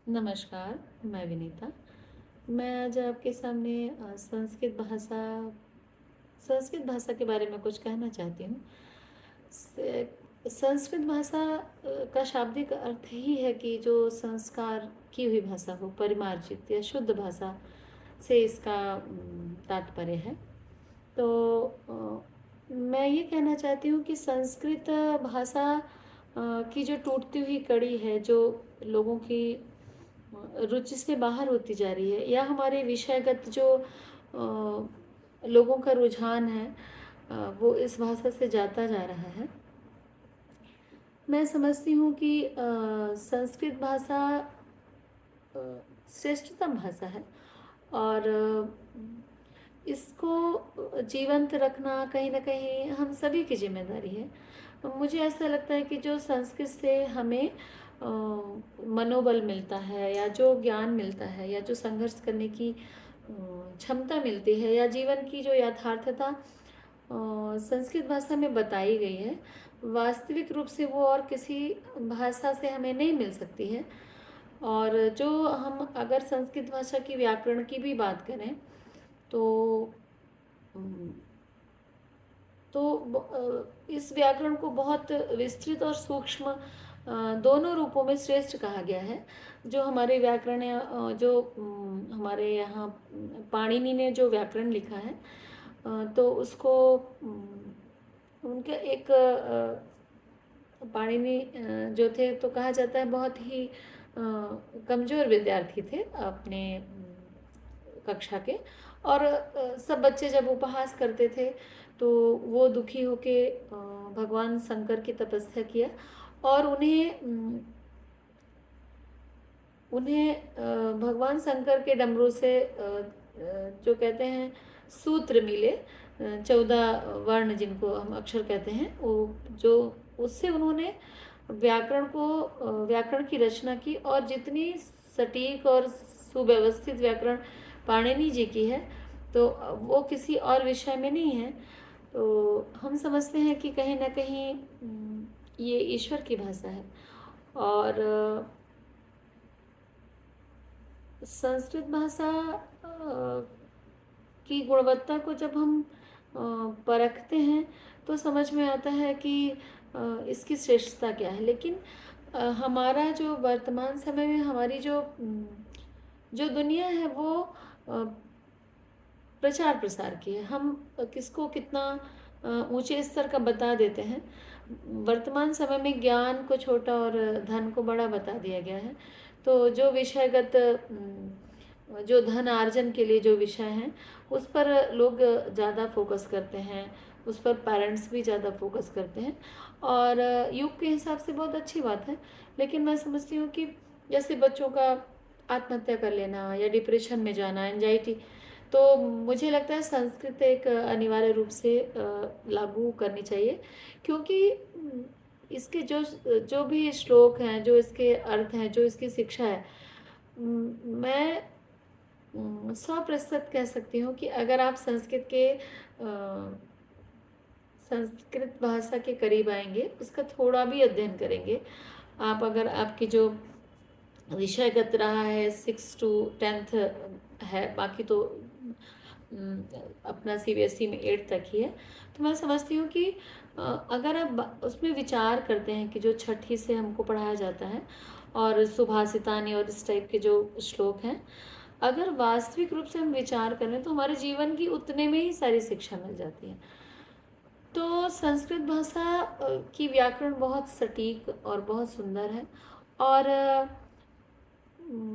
नमस्कार, मैं विनीता। मैं आज आपके सामने संस्कृत भाषा के बारे में कुछ कहना चाहती हूँ। संस्कृत भाषा का शाब्दिक अर्थ ही है कि जो संस्कार की हुई भाषा हो, परिमार्जित या शुद्ध भाषा से इसका तात्पर्य है। तो मैं ये कहना चाहती हूँ कि संस्कृत भाषा की जो टूटती हुई कड़ी है, जो लोगों की रुचि से बाहर होती जा रही है, या हमारे विषयगत जो लोगों का रुझान है, वो इस भाषा से जाता जा रहा है। मैं समझती हूँ कि संस्कृत भाषा श्रेष्ठतम भाषा है, और इसको जीवंत रखना कहीं ना कहीं हम सभी की जिम्मेदारी है। मुझे ऐसा लगता है कि जो संस्कृत से हमें मनोबल मिलता है, या जो ज्ञान मिलता है, या जो संघर्ष करने की क्षमता मिलती है, या जीवन की जो यथार्थता संस्कृत भाषा में बताई गई है, वास्तविक रूप से वो और किसी भाषा से हमें नहीं मिल सकती है। और जो हम अगर संस्कृत भाषा की व्याकरण की भी बात करें, तो अम, इस व्याकरण को बहुत विस्तृत और सूक्ष्म दोनों रूपों में श्रेष्ठ कहा गया है। जो हमारे व्याकरण जो हमारे यहाँ पाणिनि ने जो व्याकरण लिखा है, तो उसको उनके एक पाणिनि जो थे, तो कहा जाता है बहुत ही कमज़ोर विद्यार्थी थे अपने कक्षा के। और सब बच्चे जब उपहास करते थे, तो वो दुखी होके भगवान शंकर की तपस्या किया, और उन्हें भगवान शंकर के डमरू से जो कहते हैं सूत्र मिले, 14 वर्ण जिनको हम अक्षर कहते हैं, वो जो उससे उन्होंने व्याकरण की रचना की। और जितनी सटीक और सुव्यवस्थित व्याकरण पाणिनि जी की है, तो वो किसी और विषय में नहीं है। तो हम समझते हैं कि कहीं ना कहीं ये ईश्वर की भाषा है। और संस्कृत भाषा की गुणवत्ता को जब हम परखते हैं, तो समझ में आता है कि इसकी श्रेष्ठता क्या है। लेकिन हमारा जो वर्तमान समय में हमारी जो दुनिया है, वो प्रचार प्रसार की है। हम किसको कितना ऊंचे स्तर का बता देते हैं। वर्तमान समय में ज्ञान को छोटा और धन को बड़ा बता दिया गया है। तो जो विषयगत जो धन अर्जन के लिए जो विषय हैं, उस पर लोग ज़्यादा फोकस करते हैं, उस पर पेरेंट्स भी ज़्यादा फोकस करते हैं। और युग के हिसाब से बहुत अच्छी बात है। लेकिन मैं समझती हूँ कि जैसे बच्चों का आत्महत्या कर लेना, या डिप्रेशन में जाना, एंजाइटी, तो मुझे लगता है संस्कृत एक अनिवार्य रूप से लागू करनी चाहिए। क्योंकि इसके जो जो भी श्लोक हैं, जो इसके अर्थ हैं, जो इसकी शिक्षा है, मैं 100% कह सकती हूँ कि अगर आप संस्कृत भाषा के करीब आएंगे, उसका थोड़ा भी अध्ययन करेंगे, आप अगर आपकी जो विषयगत रहा है 6 to 10th है, बाकी तो अपना CBSE में 8 तक ही है। तो मैं समझती हूँ कि अगर आप उसमें विचार करते हैं कि जो छठी से हमको पढ़ाया जाता है, और सुभाषितानी और इस टाइप के जो श्लोक हैं, अगर वास्तविक रूप से हम विचार करें, तो हमारे जीवन की उतने में ही सारी शिक्षा मिल जाती है। तो संस्कृत भाषा की व्याकरण बहुत सटीक और बहुत सुंदर है। और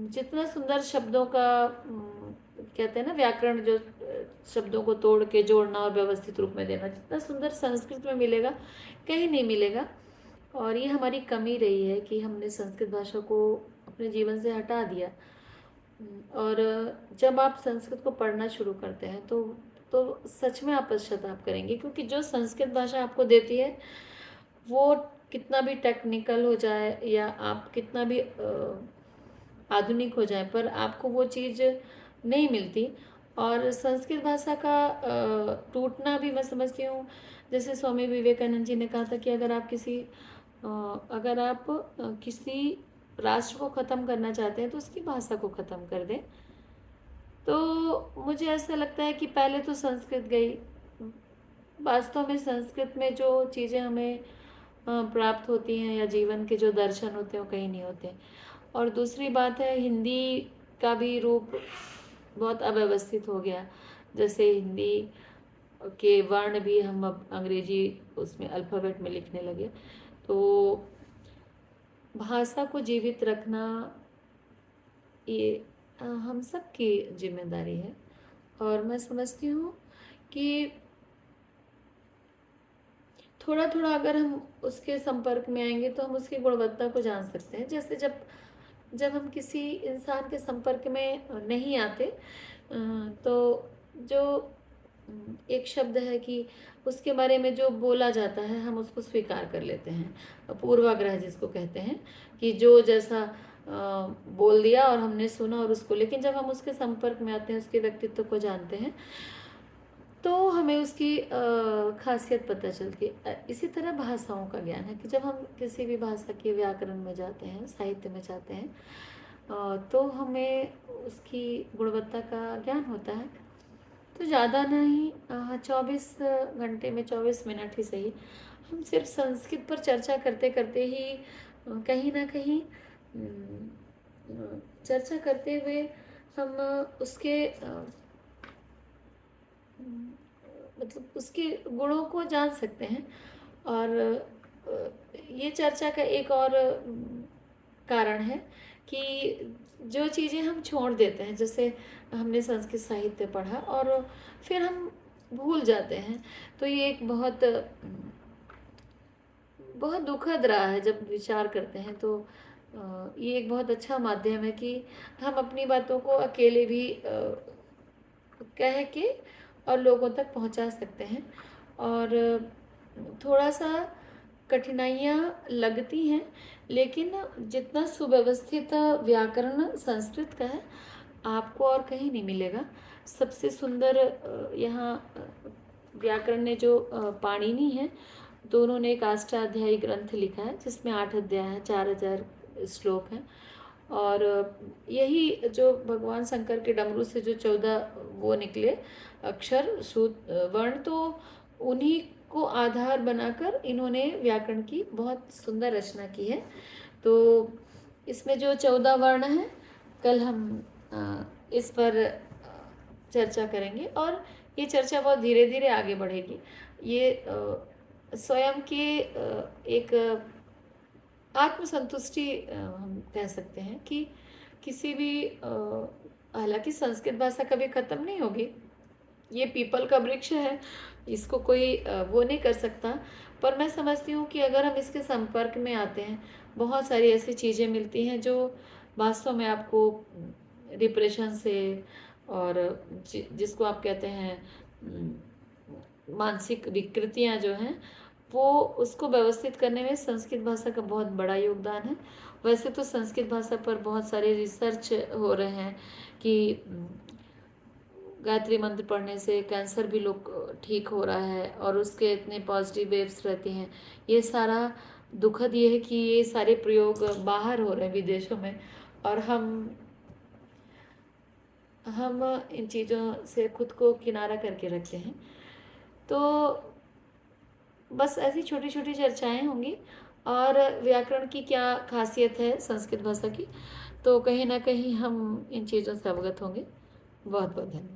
जितना सुंदर शब्दों का कहते हैं ना, व्याकरण जो शब्दों को तोड़ के जोड़ना और व्यवस्थित रूप में देना, जितना सुंदर संस्कृत में मिलेगा, कहीं नहीं मिलेगा। और ये हमारी कमी रही है कि हमने संस्कृत भाषा को अपने जीवन से हटा दिया। और जब आप संस्कृत को पढ़ना शुरू करते हैं, तो सच में आप पश्चाताप करेंगे। क्योंकि जो संस्कृत भाषा आपको देती है, वो कितना भी टेक्निकल हो जाए, या आप कितना भी आधुनिक हो जाए, पर आपको वो चीज़ नहीं मिलती। और संस्कृत भाषा का टूटना भी मैं समझती हूँ, जैसे स्वामी विवेकानंद जी ने कहा था कि अगर आप किसी राष्ट्र को ख़त्म करना चाहते हैं तो उसकी भाषा को ख़त्म कर दें। तो मुझे ऐसा लगता है कि पहले तो संस्कृत गई। वास्तव में संस्कृत में जो चीज़ें हमें प्राप्त होती हैं या जीवन के जो दर्शन होते हैं वो कहीं नहीं होते। और दूसरी बात है, हिंदी का भी रूप बहुत अव्यवस्थित हो गया। जैसे हिंदी के वर्ण भी हम अब अंग्रेजी उसमें अल्फ़ाबेट में लिखने लगे। तो भाषा को जीवित रखना ये हम सब की जिम्मेदारी है। और मैं समझती हूँ कि थोड़ा थोड़ा अगर हम उसके संपर्क में आएंगे तो हम उसकी गुणवत्ता को जान सकते हैं। जैसे जब जब हम किसी इंसान के संपर्क में नहीं आते तो जो एक शब्द है कि उसके बारे में जो बोला जाता है हम उसको स्वीकार कर लेते हैं, पूर्वाग्रह जिसको कहते हैं, कि जो जैसा बोल दिया और हमने सुना और उसको, लेकिन जब हम उसके संपर्क में आते हैं, उसके व्यक्तित्व को जानते हैं, तो हमें उसकी खासियत पता चलती है। इसी तरह भाषाओं का ज्ञान है कि जब हम किसी भी भाषा के व्याकरण में जाते हैं, साहित्य में जाते हैं, तो हमें उसकी गुणवत्ता का ज्ञान होता है। तो ज़्यादा नहीं, 24 घंटे में 24 मिनट ही सही, हम सिर्फ संस्कृत पर चर्चा करते करते ही कहीं ना कहीं चर्चा करते हुए हम उसके मतलब उसके गुणों को जान सकते हैं। और ये चर्चा का एक और कारण है कि जो चीज़ें हम छोड़ देते हैं, जैसे हमने संस्कृत साहित्य पढ़ा और फिर हम भूल जाते हैं, तो ये एक बहुत बहुत दुखद रहा है। जब विचार करते हैं तो ये एक बहुत अच्छा माध्यम है कि हम अपनी बातों को अकेले भी कह के और लोगों तक पहुंचा सकते हैं। और थोड़ा सा कठिनाइयाँ लगती हैं, लेकिन जितना सुव्यवस्थित व्याकरण संस्कृत का है आपको और कहीं नहीं मिलेगा। सबसे सुंदर यहाँ व्याकरण ने जो पाणिनि है, दोनों ने एक अष्टाध्यायी ग्रंथ लिखा है जिसमें 8 अध्याय हैं, 4000 श्लोक हैं। और यही जो भगवान शंकर के डमरू से जो 14 वो निकले अक्षर सूत वर्ण, तो उन्हीं को आधार बनाकर इन्होंने व्याकरण की बहुत सुंदर रचना की है। तो इसमें जो 14 वर्ण हैं, कल हम इस पर चर्चा करेंगे और ये चर्चा बहुत धीरे धीरे आगे बढ़ेगी। ये स्वयं के एक आत्मसंतुष्टि हम कह सकते हैं कि किसी भी हालांकि संस्कृत भाषा कभी ख़त्म नहीं होगी, ये पीपल का वृक्ष है, इसको कोई वो नहीं कर सकता। पर मैं समझती हूँ कि अगर हम इसके संपर्क में आते हैं, बहुत सारी ऐसी चीज़ें मिलती हैं जो वास्तव में आपको डिप्रेशन से और जिसको आप कहते हैं मानसिक विकृतियाँ जो हैं, वो उसको व्यवस्थित करने में संस्कृत भाषा का बहुत बड़ा योगदान है। वैसे तो संस्कृत भाषा पर बहुत सारे रिसर्च हो रहे हैं कि गायत्री मंत्र पढ़ने से कैंसर भी लोग ठीक हो रहा है और उसके इतने पॉजिटिव वेव्स रहती हैं। ये सारा दुखद ये है कि ये सारे प्रयोग बाहर हो रहे हैं विदेशों में, और हम इन चीज़ों से खुद को किनारा करके रखते हैं। तो बस ऐसी छोटी छोटी चर्चाएं होंगी। और व्याकरण की क्या खासियत है संस्कृत भाषा की, तो कहीं ना कहीं हम इन चीज़ों से अवगत होंगे। बहुत बहुत धन्यवाद।